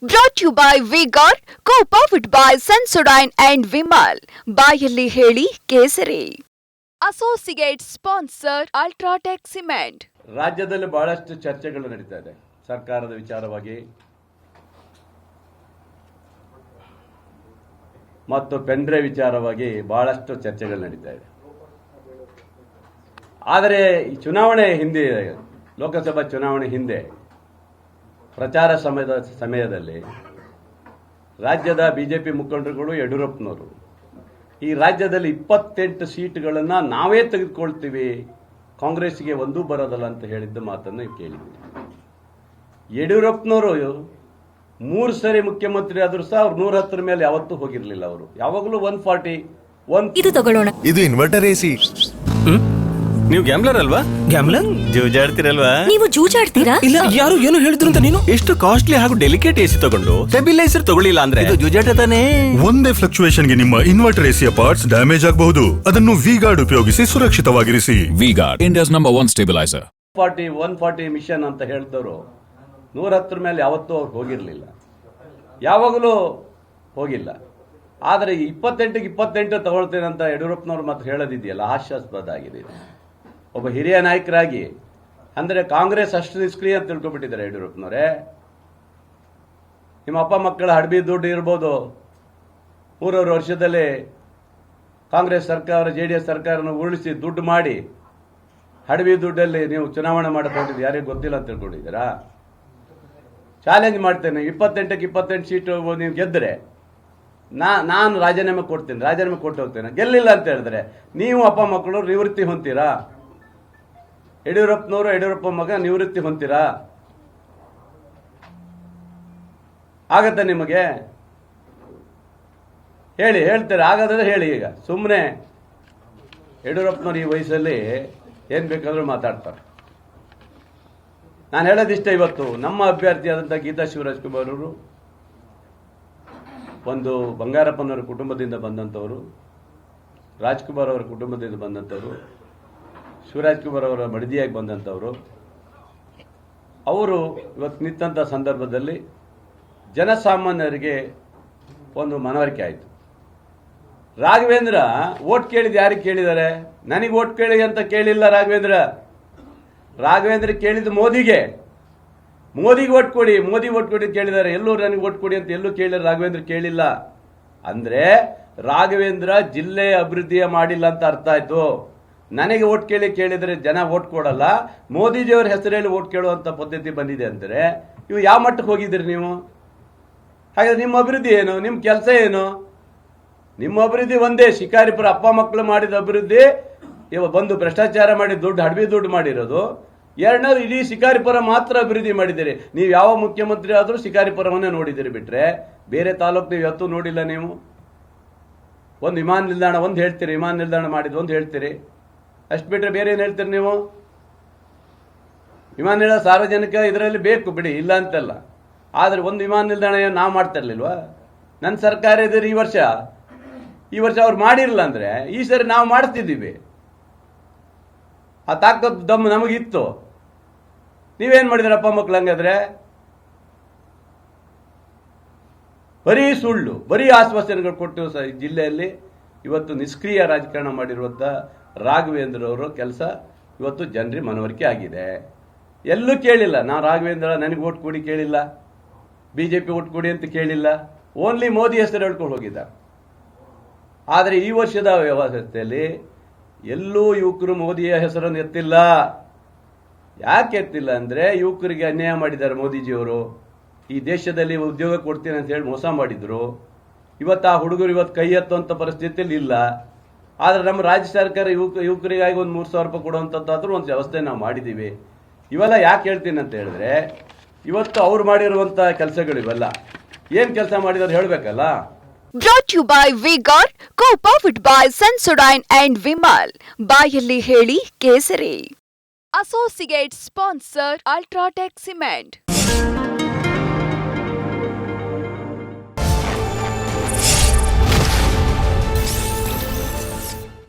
Brought to you by V-Guard, co-powered by Sensodyne and Vimal. ಬಾಯಲ್ಲಿ ಹೇಳಿ ಕೇಸರಿ. Associate sponsor UltraTech cement. ರಾಜ್ಯದಲ್ಲಿ ಬಹಳಷ್ಟು ಚರ್ಚೆಗಳು ನಡೀತಾ ಇದೆ ಸರ್ಕಾರದ ವಿಚಾರವಾಗಿ ಮತ್ತು ಪೆಂಡ್ರೆ ವಿಚಾರವಾಗಿ ಬಹಳಷ್ಟು ಚರ್ಚೆಗಳು ನಡೀತಾ ಇದೆ. ಆದರೆ ಈ ಚುನಾವಣೆ ಹಿಂದೆ, ಲೋಕಸಭಾ ಚುನಾವಣೆ ಹಿಂದೆ ಪ್ರಚಾರ ಸಮಯದಲ್ಲಿ ರಾಜ್ಯದ ಬಿಜೆಪಿ ಮುಖಂಡರುಗಳು ಯಡಿಯೂರಪ್ಪನವರು ಈ ರಾಜ್ಯದಲ್ಲಿ 28 ಸೀಟ್ಗಳನ್ನು ನಾವೇ ತೆಗೆದುಕೊಳ್ತೀವಿ, ಕಾಂಗ್ರೆಸ್ಗೆ ಒಂದೂ ಬರೋದಲ್ಲ ಅಂತ ಹೇಳಿದ್ದ ಮಾತನ್ನು ಕೇಳಿದ್ವಿ. ಯಡಿಯೂರಪ್ಪನವರು 3 ಸರಿ ಮುಖ್ಯಮಂತ್ರಿ ಆದರೂ ಸಹ ಅವ್ರು 110 ಮೇಲೆ ಯಾವತ್ತೂ ಹೋಗಿರಲಿಲ್ಲ. ಅವರು ಯಾವಾಗಲೂ 140 ಇದು ತಗೊಳ್ಳೋಣ. ಇದು ಇನ್ವರ್ಟರ್ ಎಸಿ. ನೀವು ಗ್ಯಾಮ್ಲರ್ ಅಲ್ವಾ? ಗ್ಯಾಮ್ಲರ್ ಜೂಜಾಡ್ತಿರಲ್ವಾ? ನೀವು ಜೂಜಾಡ್ತೀರಾ? ಇಲ್ಲ, ಯಾರು ಏನು ಹೇಳಿದ್ರು ಅಂತ ನೀನು ಎಷ್ಟು ಕಾಸ್ಟ್ಲಿ ಹಾಗೂ ಡೆಲಿಕೇಟ್ ಎಸಿ ತಗೊಂಡು ಸ್ಟೆಬಿಲೈಸರ್ ತಗೊಳ್ಳಿಲ್ಲ ಅಂದ್ರೆ ಇದು ಜೂಜಾಟ ತಾನೇ. ಒಂದೇ ಫ್ಲಕ್ಚುಯೇಷನ್ ಗೆ ನಿಮ್ಮ ಇನ್ವರ್ಟರ್ ಎಸಿಯ ಪಾರ್ಟ್ಸ್ ಡ್ಯಾಮೇಜ್ ಆಗಬಹುದು. ಅದನ್ನು V-Guard ಉಪಯೋಗಿಸಿ ಸುರಕ್ಷಿತವಾಗಿರಿಸಿ. V-Guard, India's #1 stabilizer. 140 ಮಿಷನ್ ಅಂತ ಹೇಳಿದವರು 110 ಮೇಲೆ ಯಾವತ್ತೂ ಅವ್ರು ಹೋಗಿರಲಿಲ್ಲ, ಯಾವಾಗಲೂ ಹೋಗಿಲ್ಲ. ಆದರೆ 28 ತಗೊಳ್ತೇನೆ ಅಂತ ಯಡಿಯೂರಪ್ಪನವ್ರು ಮತ್ತೆ ಹೇಳೋದಿದೆಯಲ್ಲ, ಹಾಸ್ಯಾಸ್ಪದ ಆಗಿದೆ. ಒಬ್ಬ ಹಿರಿಯ ನಾಯಕರಾಗಿ ಅಂದರೆ ಕಾಂಗ್ರೆಸ್ ಅಷ್ಟು ನಿಷ್ಕ್ರಿಯ ಅಂತ ತಿಳ್ಕೊಬಿಟ್ಟಿದ್ದಾರೆ ಯಡಿಯೂರಪ್ಪನವರೇ. ನಿಮ್ಮ ಅಪ್ಪ ಮಕ್ಕಳ ಹಡಬಿ ದುಡ್ಡು ಇರ್ಬೋದು, 3 ವರ್ಷದಲ್ಲಿ ಕಾಂಗ್ರೆಸ್ ಸರ್ಕಾರ JDS ಸರ್ಕಾರನ ಉರುಳಿಸಿ ದುಡ್ಡು ಮಾಡಿ ಹಡಬಿ ದುಡ್ಡಲ್ಲಿ ನೀವು ಚುನಾವಣೆ ಮಾಡಕೊಂಡಿದ್ದು ಯಾರಿಗೂ ಗೊತ್ತಿಲ್ಲ ಅಂತ ತಿಳ್ಕೊಂಡಿದ್ದೀರಾ? ಚಾಲೆಂಜ್ ಮಾಡ್ತೇನೆ, 28 ಸೀಟು ನೀವು ಗೆದ್ದರೆ ನಾನು ರಾಜೀನಾಮೆ ಕೊಡ್ತೀನಿ, ರಾಜೀನಾಮೆ ಕೊಟ್ಟು ಹೋಗ್ತೇನೆ. ಗೆಲ್ಲಿಲ್ಲ ಅಂತ ಹೇಳಿದ್ರೆ ನೀವು ಅಪ್ಪ ಮಕ್ಕಳು ನಿವೃತ್ತಿ ಹೊಂತೀರಾ? ಯಡಿಯೂರಪ್ಪ ಮಗ ನಿವೃತ್ತಿ ಹೊಂತೀರಾ? ಆಗತ್ತೆ ನಿಮಗೆ? ಹೇಳ್ತೀರಾ? ಆಗದ್ರೆ ಹೇಳಿ. ಈಗ ಸುಮ್ಮನೆ ಯಡಿಯೂರಪ್ಪನವ್ರು ಈ ವಯಸ್ಸಲ್ಲಿ ಏನು ಬೇಕಾದರೂ ಮಾತಾಡ್ತಾರೆ. ನಾನು ಹೇಳೋದಿಷ್ಟ, ಇವತ್ತು ನಮ್ಮ ಅಭ್ಯರ್ಥಿಯಾದಂಥ ಗೀತಾ ಶಿವರಾಜ್ಕುಮಾರ್ ಅವರು ಒಂದು ಬಂಗಾರಪ್ಪನವರ ಕುಟುಂಬದಿಂದ ಬಂದಂಥವರು, ರಾಜ್ಕುಮಾರ್ ಅವರ ಕುಟುಂಬದಿಂದ ಬಂದಂಥವರು, ಶಿವರಾಜ್ಕುಮಾರ್ ಅವರ ಮಡದಿಯಾಗಿ ಬಂದಂಥವರು. ಅವರು ಇವತ್ತು ನಿಂತ ಸಂದರ್ಭದಲ್ಲಿ ಜನಸಾಮಾನ್ಯರಿಗೆ ಒಂದು ಮನವರಿಕೆ ಆಯಿತು. ರಾಘವೇಂದ್ರ ಓಟ್ ಕೇಳಿದ ಯಾರಿಗೆ ಕೇಳಿದ್ದಾರೆ? ನನಗೆ ಓಟ್ ಕೇಳಿ ಅಂತ ಕೇಳಿಲ್ಲ ರಾಘವೇಂದ್ರ ಕೇಳಿದ ಮೋದಿಗೆ ಓಟ್ ಕೊಡಿ, ಮೋದಿ ಓಟ್ ಕೊಡಿ ಕೇಳಿದ್ದಾರೆ. ಎಲ್ಲೂ ನನಗೆ ಓಟ್ ಕೊಡಿ ಅಂತ ಎಲ್ಲೂ ಕೇಳಿಲ್ಲ, ರಾಘವೇಂದ್ರ ಕೇಳಿಲ್ಲ. ಅಂದ್ರೆ ರಾಘವೇಂದ್ರ ಜಿಲ್ಲೆ ಅಭಿವೃದ್ಧಿಯ ಮಾಡಿಲ್ಲ ಅಂತ ಅರ್ಥ ಆಯ್ತು. ನನಗೆ ಓಟ್ ಕೇಳಿದರೆ ಜನ ಓಟ್ ಕೊಡಲ್ಲ, ಮೋದಿಜಿಯವರ ಹೆಸರಲ್ಲಿ ಓಟ್ ಕೇಳುವಂತ ಪದ್ಧತಿ ಬಂದಿದೆ ಅಂದರೆ ಇವು ಯಾವ ಮಟ್ಟಕ್ಕೆ ಹೋಗಿದ್ದೀರಿ ನೀವು? ಹಾಗಾದ್ರೆ ನಿಮ್ಮ ಅಭಿವೃದ್ಧಿ ಏನು? ನಿಮ್ಮ ಕೆಲಸ ಏನು? ನಿಮ್ಮ ಅಭಿವೃದ್ಧಿ ಒಂದೇ, ಶಿಕಾರಿಪುರ ಅಪ್ಪ ಮಕ್ಕಳು ಮಾಡಿದ ಅಭಿವೃದ್ಧಿ. ಇವಾಗ ಬಂದು ಭ್ರಷ್ಟಾಚಾರ ಮಾಡಿ ಹಡಬಿ ದುಡ್ಡು ಮಾಡಿರೋದು. ಎರಡನೇದು, ಇಡೀ ಶಿಕಾರಿಪುರ ಮಾತ್ರ ಅಭಿವೃದ್ಧಿ ಮಾಡಿದ್ದೀರಿ. ನೀವು ಯಾವ ಮುಖ್ಯಮಂತ್ರಿ ಆದರೂ ಶಿಕಾರಿಪುರವನ್ನೇ ನೋಡಿದ್ದೀರಿ ಬಿಟ್ರೆ ಬೇರೆ ತಾಲೂಕು ನೀವು ಯಾವತ್ತೂ ನೋಡಿಲ್ಲ. ನೀವು ಒಂದು ವಿಮಾನ ನಿಲ್ದಾಣ ಒಂದು ಹೇಳ್ತೀರಿ, ವಿಮಾನ ನಿಲ್ದಾಣ ಮಾಡಿದ್ದು ಒಂದು ಹೇಳ್ತೀರಿ, ಅಷ್ಟು ಬಿಟ್ಟರೆ ಬೇರೆ ಏನು ಹೇಳ್ತೀರಿ ನೀವು? ವಿಮಾನ ನಿಲ್ದಾಣ ಸಾರ್ವಜನಿಕ ಇದರಲ್ಲಿ ಬೇಕು ಬಿಡಿ, ಇಲ್ಲ ಅಂತಲ್ಲ. ಆದರೆ ಒಂದು ವಿಮಾನ ನಿಲ್ದಾಣ ನಾವು ಮಾಡ್ತಾ ಇರಲಿಲ್ವಾ? ನನ್ನ ಸರ್ಕಾರ ಇದ್ರೆ ಈ ವರ್ಷ ಅವ್ರು ಮಾಡಿರಲಿಲ್ಲ ಅಂದರೆ ಈ ಸರಿ ನಾವು ಮಾಡ್ತಿದ್ದೀವಿ. ಆ ತಾಕತ್ತು ದಮ್ಮು ನಮಗಿತ್ತು. ನೀವೇನು ಮಾಡಿದ್ರಪ್ಪ ಮಕ್ಕಳು? ಹಂಗಾದ್ರೆ ಬರೀ ಸುಳ್ಳು, ಬರೀ ಆಶ್ವಾಸನೆಗಳು ಕೊಟ್ಟು ಜಿಲ್ಲೆಯಲ್ಲಿ ಇವತ್ತು ನಿಷ್ಕ್ರಿಯ ರಾಜಕಾರಣ ಮಾಡಿರುವಂಥ ರಾಘವೇಂದ್ರ ಅವರ ಕೆಲಸ ಇವತ್ತು ಜನರಿಗೆ ಮನವರಿಕೆ ಆಗಿದೆ. ಎಲ್ಲೂ ಕೇಳಿಲ್ಲ, ನಾನು ರಾಘವೇಂದ್ರ ನನಗೆ ಓಟ್ ಕೊಡಿ ಕೇಳಿಲ್ಲ, BJP ಓಟ್ ಕೊಡಿ ಅಂತ ಕೇಳಿಲ್ಲ, ಓನ್ಲಿ ಮೋದಿ ಹೆಸರು ಹೇಳ್ಕೊಂಡು ಹೋಗಿದ್ದ. ಆದರೆ ಈ ವರ್ಷದ ವ್ಯವಸ್ಥೆಯಲ್ಲಿ ಎಲ್ಲೂ ಯುವಕರು ಮೋದಿಯ ಹೆಸರನ್ನು ಎತ್ತಿಲ್ಲ. ಯಾಕೆ ಎತ್ತಿಲ್ಲ ಅಂದರೆ ಯುವಕರಿಗೆ ಅನ್ಯಾಯ ಮಾಡಿದ್ದಾರೆ ಮೋದಿಜಿಯವರು. ಈ ದೇಶದಲ್ಲಿ ಉದ್ಯೋಗ ಕೊಡ್ತೀನಿ ಅಂತ ಹೇಳಿ ಮೋಸ ಮಾಡಿದ್ರು. ಇವತ್ತು ಆ ಹುಡುಗರು ಇವತ್ತು ಕೈ ಎತ್ತುವಂಥ ಪರಿಸ್ಥಿತಿಯಲ್ಲಿ ಇಲ್ಲ. ಆದರೆ ನಮ್ಮ ರಾಜ್ಯ ಸರ್ಕಾರ ಯುವಕರಿಗಾಗಿ ಒಂದು 3,000 ರೂಪಾಯಿ ಕೊಡುವಂಥದ್ದಾದ್ರೂ ಒಂದು ವ್ಯವಸ್ಥೆ ನಾವು ಮಾಡಿದ್ದೀವಿ. ಇವೆಲ್ಲ ಯಾಕೆ ಹೇಳ್ತೀನಿ ಅಂತ ಹೇಳಿದ್ರೆ ಇವತ್ತು ಅವ್ರು ಮಾಡಿರುವಂಥ ಕೆಲಸಗಳು ಇವೆಲ್ಲ ಏನು ಕೆಲಸ ಮಾಡಿದ್ರು ಹೇಳಬೇಕಲ್ಲ. Brought to you by V-Guard, co-powered by Sensodyne and Vimal. ಬಾಯಲ್ಲಿ ಹೇಳಿ ಕೇಸರಿ. Associate sponsor UltraTech cement.